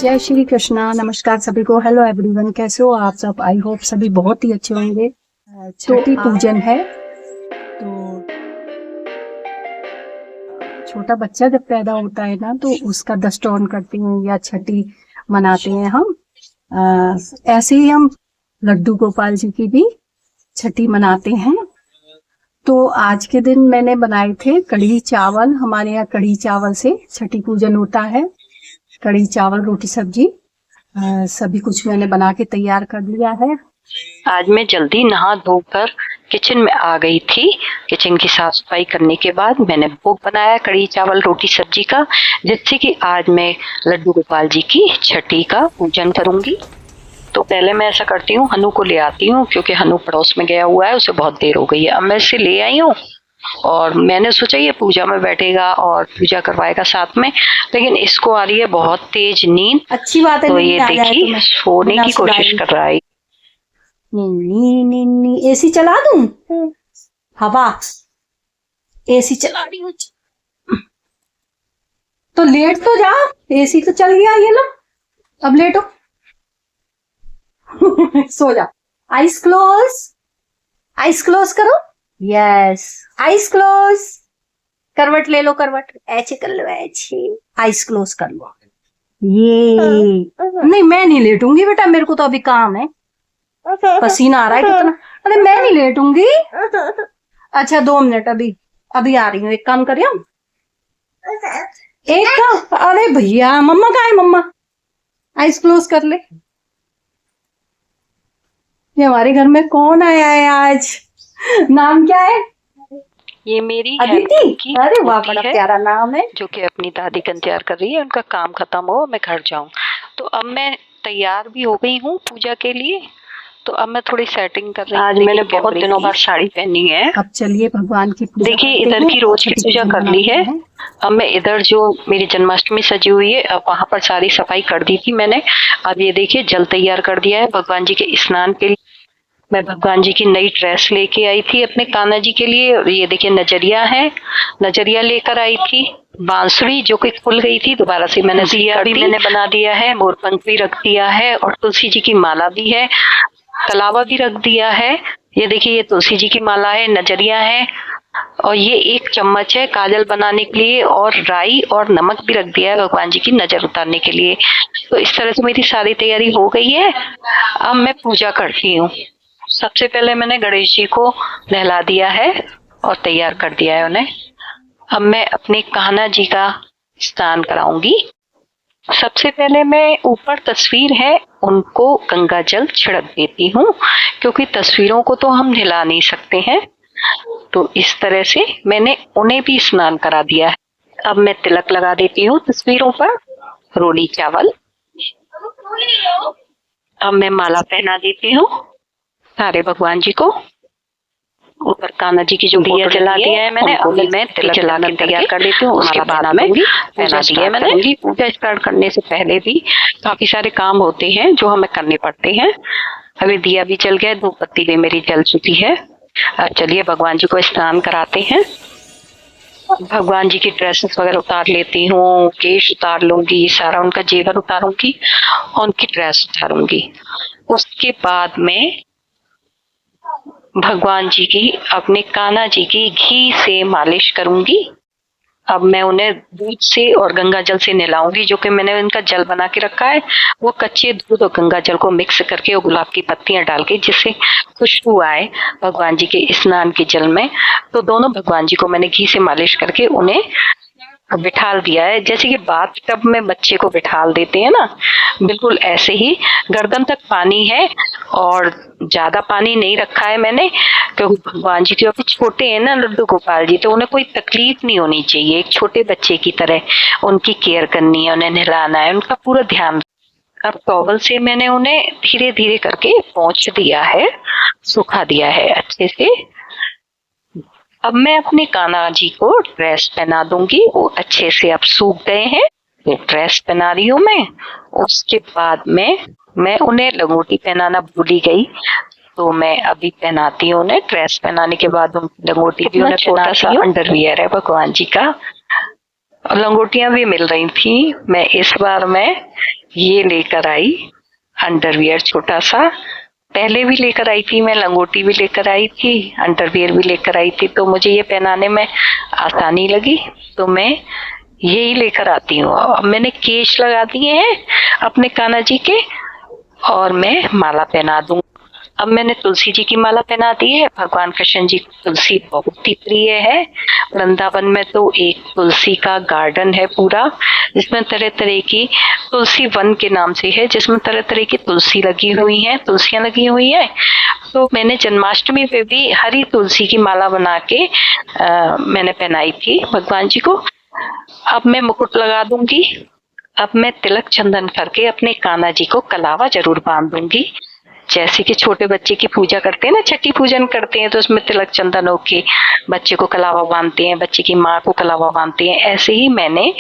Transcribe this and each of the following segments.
जय श्री कृष्णा। नमस्कार सभी को। हेलो एवरीवन, कैसे हो आप सब? आई होप सभी बहुत ही अच्छे होंगे। छठी पूजन है तो छोटा बच्चा जब पैदा होता है ना तो उसका दस्तान करते हैं या छठी मनाते हैं हम। ऐसे ही हम लड्डू गोपाल जी की भी छठी मनाते हैं। तो आज के दिन मैंने बनाए थे कढ़ी चावल। हमारे यहाँ कढ़ी चावल से छठी पूजन होता है। कढ़ी चावल, रोटी, सब्जी, सभी कुछ मैंने बना के तैयार कर लिया है। आज मैं जल्दी नहा धोकर किचन में आ गई थी। किचन की साफ सफाई करने के बाद मैंने भोग बनाया कढ़ी चावल रोटी सब्जी का, जिससे कि आज मैं लड्डू गोपाल जी की छठी का पूजन करूंगी। तो पहले मैं ऐसा करती हूँ, हनु को ले आती हूँ क्योंकि हनु पड़ोस में गया हुआ है, उसे बहुत देर हो गई है। अब मैं इसे ले आई हूँ और मैंने सोचा ये पूजा में बैठेगा और पूजा करवाएगा साथ में, लेकिन इसको आ रही है बहुत तेज नींद। अच्छी बात है। तो ये देखिए सोने की कोशिश कर रहा है। नी एसी चला दूं? हवा एसी चला रही हूँ तो लेट तो जा। एसी तो चल गया ये लो, अब लेटो। सो जा। आइस क्लोज, आइस क्लोज करो। Yes, eyes close. करवट ले लो, करवट ऐसे कर लो, ऐसे आइस क्लोज कर लो। ये नहीं, मैं नहीं लेटूंगी बेटा, मेरे को तो अभी काम है। पसीना आ रहा है कितना। अरे मैं नहीं लेटूंगी। अच्छा 2 मिनट, अभी आ रही हूँ। एक काम करिए, एक काम। अरे भैया, मम्मा कहाँ है? मम्मा आइस क्लोज कर ले। ये हमारे घर में कौन आया है आज? नाम क्या है? ये मेरी अदिति। अरे वाह, बड़ा प्यारा नाम है। जो कि अपनी दादी का इंतजार कर रही है, उनका काम खत्म हो मैं घर जाऊं। तो अब मैं तैयार भी हो गई हूँ पूजा के लिए। तो अब मैं थोड़ी सेटिंग कर रही हूँ। आज मैंने बहुत दिनों बाद साड़ी पहनी है। अब चलिए भगवान की पूजा। देखिए इधर की रोज की पूजा कर ली है। अब मैं इधर जो मेरी जन्माष्टमी सजी हुई है, अब वहां पर सारी सफाई कर दी थी मैंने। अब ये देखिए जल तैयार कर दिया है भगवान जी के स्नान के लिए। मैं भगवान जी की नई ड्रेस लेके आई थी अपने कान्हा जी के लिए। और ये देखिए नजरिया है, नजरिया लेकर आई थी। बांसुरी जो कि खुल गई थी, दोबारा से मैंने मैंने बना दिया है। मोरपंख भी रख दिया है और तुलसी जी की माला भी है, कलावा भी रख दिया है। ये देखिए ये तुलसी जी की माला है, नजरिया है और ये 1 चम्मच है काजल बनाने के लिए, और राई और नमक भी रख दिया है भगवान जी की नजर उतारने के लिए। तो इस तरह से मेरी सारी तैयारी हो गई है। अब मैं पूजा करती हूँ। सबसे पहले मैंने गणेश जी को नहला दिया है और तैयार कर दिया है उन्हें। अब मैं अपने कान्हा जी का स्नान कराऊंगी। सबसे पहले मैं ऊपर तस्वीर है उनको गंगा जल छिड़क देती हूँ, क्योंकि तस्वीरों को तो हम नहला नहीं सकते हैं। तो इस तरह से मैंने उन्हें भी स्नान करा दिया है। अब मैं तिलक लगा देती हूँ तस्वीरों पर, रोली चावल। अब मैं माला पहना देती हूँ सारे भगवान जी को। ऊपर कान्हा जी की जो दिया जला दिया है मैंने, अभी मैं तिलक जला के तैयार कर देती हूँ। उसके बाद में पहना दिया है मैंने। पूजा स्टार्ट करने से पहले भी काफी सारे काम होते हैं जो हमें करने पड़ते हैं। अभी दिया भी जल गया, धूप बत्ती भी मेरी जल चुकी है। चलिए भगवान जी को स्नान कराते हैं। भगवान जी की ड्रेसेस वगैरह उतार लेती हूँ, केश उतार लूंगी, सारा उनका जेवर उतारूंगी और उनकी ड्रेस उतारूंगी। उसके बाद में भगवान जी की, अपने कान्हा जी की घी से मालिश करूंगी। अब मैं उन्हें दूध से और गंगा जल से नहलाऊंगी। जो कि मैंने इनका जल बना के रखा है, वो कच्चे दूध और गंगा जल को मिक्स करके और गुलाब की पत्तियां डाल के, जिससे खुशबू आए भगवान जी के स्नान के जल में। तो दोनों भगवान जी को मैंने घी से मालिश करके उन्हें बिठाल दिया है। जैसे कि बाथ टब में बच्चे को बिठाल देते हैं ना, बिल्कुल ऐसे ही। गर्दन तक पानी है और ज्यादा पानी नहीं रखा है मैंने, क्योंकि भगवान जी क्योंकि छोटे हैं ना लड्डू गोपाल जी, तो उन्हें कोई तकलीफ नहीं होनी चाहिए। एक छोटे बच्चे की तरह उनकी केयर करनी है, उन्हें नहलाना है, उनका पूरा ध्यान। अब टॉवल से मैंने उन्हें धीरे धीरे करके पोंछ दिया है, सुखा दिया है अच्छे से। अब मैं अपने कान्हा जी को ड्रेस पहना दूंगी। वो अच्छे से अब सूख गए हैं, तो ड्रेस पहना रही हूँ मैं। उसके बाद में मैं उन्हें लंगोटी पहनाना भूल ही गई, तो मैं अभी पहनाती हूँ उन्हें। ड्रेस पहनाने के बाद लंगोटी भी उन्हें, छोटा सा अंडरवियर है भगवान जी का। लंगोटियां भी मिल रही थी। मैं इस बार मैं ये लेकर आई अंडरवियर छोटा सा। पहले भी लेकर आई थी मैं, लंगोटी भी लेकर आई थी, अंडरवियर भी लेकर आई थी, तो मुझे ये पहनाने में आसानी लगी तो मैं यही लेकर आती हूँ। अब मैंने केश लगा दिए हैं अपने कान्हा जी के और मैं माला पहना दूँ। अब मैंने तुलसी जी की माला पहना दी है। भगवान कृष्ण जी को तुलसी बहुत ही प्रिय है। वृंदावन में तो एक तुलसी का गार्डन है पूरा, जिसमें तरह तरह की तुलसी वन के नाम से है, जिसमें तरह तरह की तुलसी लगी हुई है, तुलसियां लगी हुई है। तो मैंने जन्माष्टमी पे भी हरी तुलसी की माला बना के मैंने पहनाई थी भगवान जी को। अब मैं मुकुट लगा दूंगी। अब मैं तिलक चंदन करके अपने कान्हा जी को कलावा जरूर बांध दूंगी। जैसे कि छोटे बच्चे की पूजा करते हैं ना, छठी पूजन करते हैं, तो उसमें तिलक चंदन होके बच्चे को कलावा बांधते हैं, बच्चे की माँ को कलावा बांधते हैं, ऐसे ही मैंने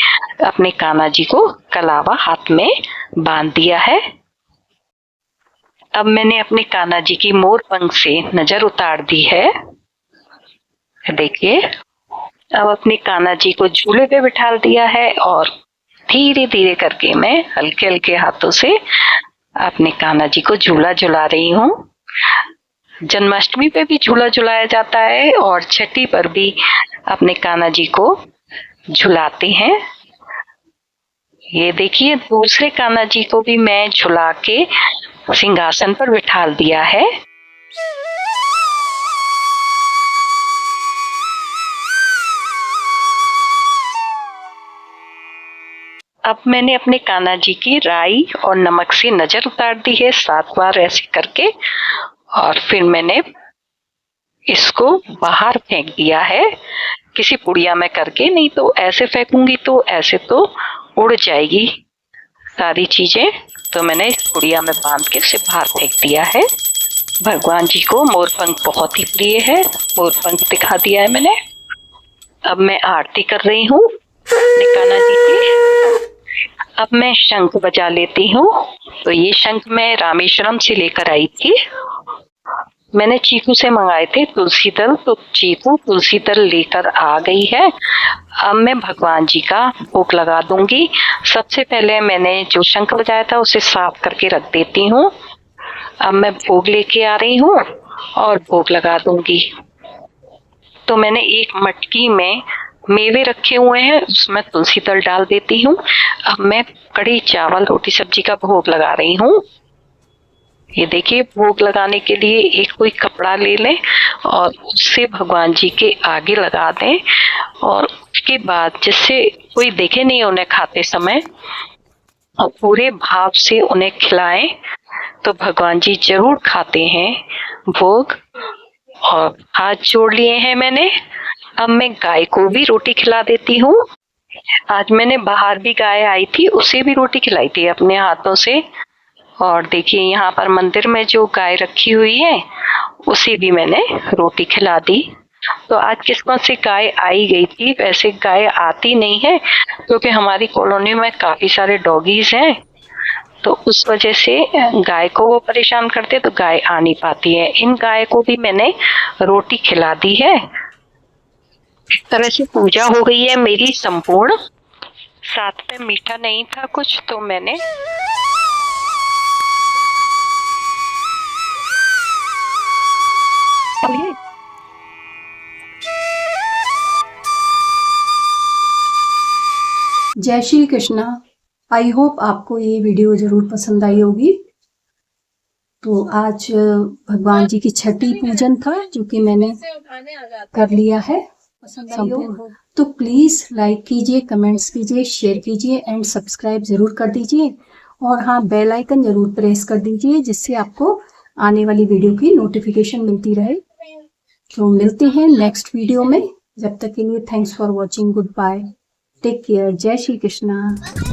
अपने कान्हा जी को कलावा हाथ में बांध दिया है। अब मैंने अपने कान्हा जी की मोर पंख से नजर उतार दी है। देखिए, अब अपने कान्हा जी को झूले पे बिठा दिया है और धीरे धीरे करके मैं हल्के हल्के हाथों से अपने कान्हा जी को झूला झुला रही हूँ। जन्माष्टमी पे भी झूला झुलाया जाता है और छठी पर भी अपने कान्हा जी को झुलाते हैं। ये देखिए, दूसरे कान्हा जी को भी मैं झुला के सिंहासन पर बिठा दिया है। अब मैंने अपने कान्हा जी की राई और नमक से नजर उतार दी है 7 बार ऐसे करके, और फिर मैंने इसको बाहर फेंक दिया है किसी पुड़िया में करके। नहीं तो ऐसे फेंकूंगी तो ऐसे तो उड़ जाएगी सारी चीजें, तो मैंने इस पुड़िया में बांध के उसे बाहर फेंक दिया है। भगवान जी को मोरपंख बहुत ही प्रिय है, मोरपंख दिखा दिया है मैंने। अब मैं आरती कर रही हूँ अपने कान्हा जी की। अब मैं शंख बजा लेती हूँ। तो ये शंख मैं रामेश्वरम से लेकर आई थी। मैंने चीकू से मंगाए थे तुलसी दल, तो चीकू तुलसी दल लेकर आ गई है। अब मैं भगवान जी का भोग लगा दूंगी। सबसे पहले मैंने जो शंख बजाया था उसे साफ करके रख देती हूँ। अब मैं भोग लेके आ रही हूँ और भोग लगा दूंगी। तो मैंने एक मटकी में मेवे रखे हुए हैं, उसमें तुलसी दल डाल देती हूँ। अब मैं कढ़ी चावल रोटी सब्जी का भोग लगा रही हूँ। ये देखिए, भोग लगाने के लिए एक कोई कपड़ा ले लें और उससे भगवान जी के आगे लगा दें, और उसके बाद जिससे कोई देखे नहीं उन्हें खाते समय, और पूरे भाव से उन्हें खिलाएं तो भगवान जी जरूर खाते हैं भोग। और हाथ जोड़ लिए हैं मैंने। अब मैं गाय को भी रोटी खिला देती हूँ। आज मैंने बाहर भी गाय आई थी, उसे भी रोटी खिलाई थी अपने हाथों से। और देखिए, यहाँ पर मंदिर में जो गाय रखी हुई है उसे भी मैंने रोटी खिला दी। तो आज किस्मत से गाय आई गई थी। वैसे गाय आती नहीं है क्योंकि हमारी कॉलोनी में काफी सारे डॉगीज हैं, तो उस वजह से गाय को वो परेशान करते, तो गाय आ नहीं पाती है। इन गाय को भी मैंने रोटी खिला दी है। इस तरह से पूजा हो गई है मेरी संपूर्ण। साथ में मीठा नहीं था कुछ, तो मैंने जय श्री कृष्णा। आई होप आपको ये वीडियो जरूर पसंद आई होगी। तो आज भगवान जी की छठी पूजन था जो कि मैंने कर लिया है। पसंद आई हो तो प्लीज लाइक कीजिए, कमेंट्स कीजिए, शेयर कीजिए एंड सब्सक्राइब जरूर कर दीजिए। और हाँ, बेल आइकन जरूर प्रेस कर दीजिए जिससे आपको आने वाली वीडियो की नोटिफिकेशन मिलती रहे। तो मिलते हैं नेक्स्ट वीडियो में। जब तक के लिए thanks for watching. Good bye, take care. जय श्री कृष्णा।